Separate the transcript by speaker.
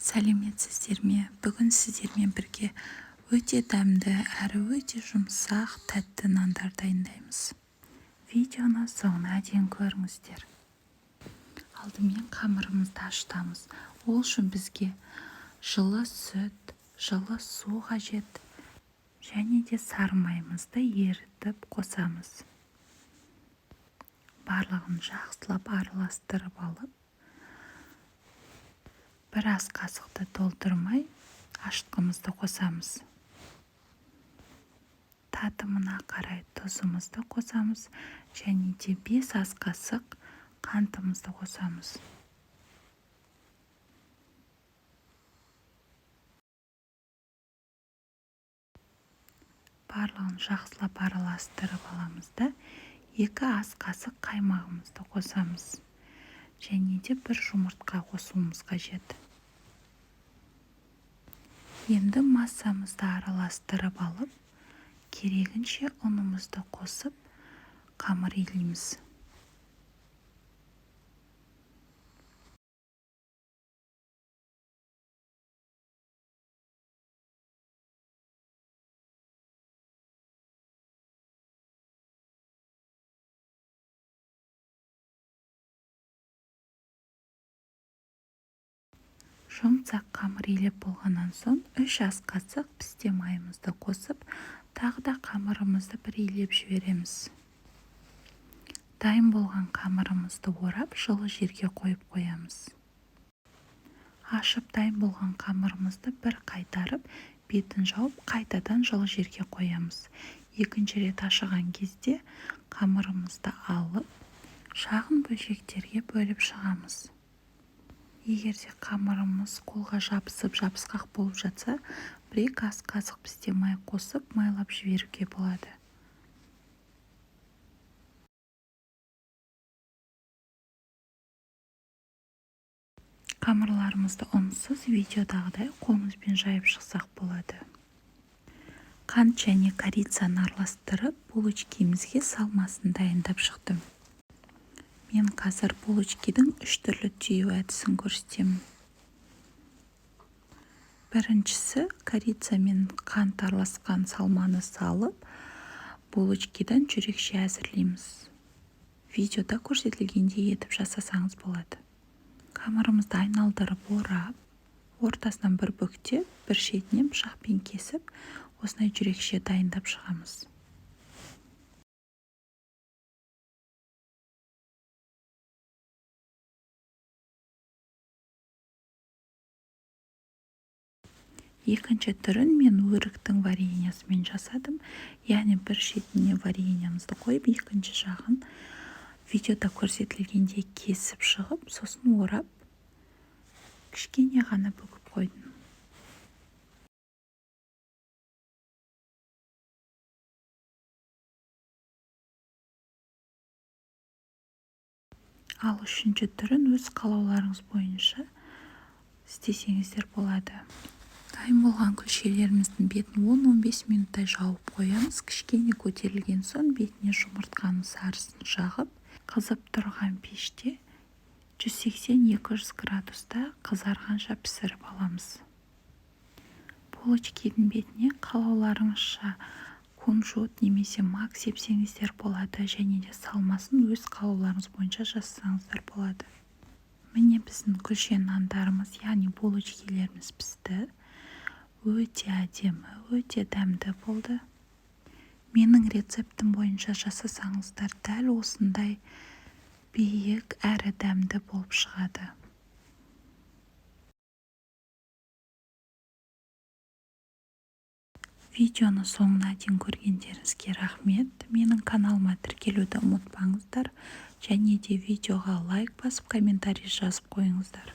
Speaker 1: Сәлеметсіздер ме? Бүгін сіздермен бірге өте дәмді әрі өте жұмсақ тәтті нандар дайындаймыз. Видеоны соңына дейін көріңіздер. Алдымен қамырымызды ашытамыз. Ол үшін бізге жылы сүт, жылы су қажет және де сары майымызды ерітіп қосамыз. Барлығын жақсылап араластырып алып, бір ас қасықты толтырмай ашытқымызды қосамыз. Татымына қарай тұзымызды қосамыз және де 5 ас қасық қантымызды қосамыз. Барлығын жақсылап араластырып аламыз да 2 ас қасық қаймағымызды қосамыз. Және де 1 жұмыртқа қосуымыз қажет. Енді массамызды араластырып алып, керегінше ұнымызды қосып, қамыр илейміз. Жұмсақ қамыр илеп болғаннан соң 3 ас қасық пісте майымызды қосып, тағы да қамырымызды бір илеп жібереміз. Дайын болған қамырымызды орап, жылы жерге қойып қоямыз. Ашып дайын болған қамырымызды бір қайтарып, бетін жауып, қайтадан жылы жерге қоямыз. Екінші рет ашыған кезде қамырымызды алып, шағын бөлшектерге бөліп шығамыз. Егер де қамырымыз қолға жабысқақ болып жатса, 1-2 ас қасық пісте май қосып, майлап жіберуге болады. Қамырларымызды ұнсыз видеодағыдай қолымызбен жайып шықсақ болады. Қант және корицаны араластырып, булочкемізге салмасын дайындап шықтым. Мен қазір булочкидің 3 түрлі түйу әдісін көрсетемін. Біріншісі, корица мен қант араласқан салманы салып, булочкидан жүрекше әзірлейміз. Видеода көрсетілгендей етіп жасасаңыз болады. Қамырымызды айналдырып орап, ортасынан бір бүктеп, бір шетінен пышақпен кесіп, осындай жүрекше дайындап шығамыз. Екінші түрін мен өріктің вареньясымен жасадым. Яғни бір шетіне вареньямызды қойып, екінші жағын видеода көрсетілгендей кесіп шығып, сосын орап, кішкене ғана бүгіп қойдым. Ал үшінші түрін өз қалауларыңыз бойынша істесеңіздер болады. Дайын болған күлшелеріміздің бетін 10-15 минуттай жауып қоямыз. Кішкене көтерілген соң бетіне жұмыртқаның сарысын жағып, қызып тұрған пеште 180-200 градуста қызарғанша пісіріп аламыз. Булочкидің бетіне қалауларыңызша кунжут немесе мак сепсеңіздер болады, және де салмасын өз қалауларыңыз бойынша жасасаңыздар болады. Міне біздің күлше нандарымыз, яғни булочкилеріміз пісті. Өте әдемі, өте дәмді болды. Менің рецептім бойынша жасасаңыздар дәл осындай биік әрі дәмді болып шығады. Видеоны соңына дейін көргендеріңізге рахмет. Менің каналыма тіркелуді ұмытпаңыздар. Және де видеоға лайк басып, комментарий жазып қойыңыздар.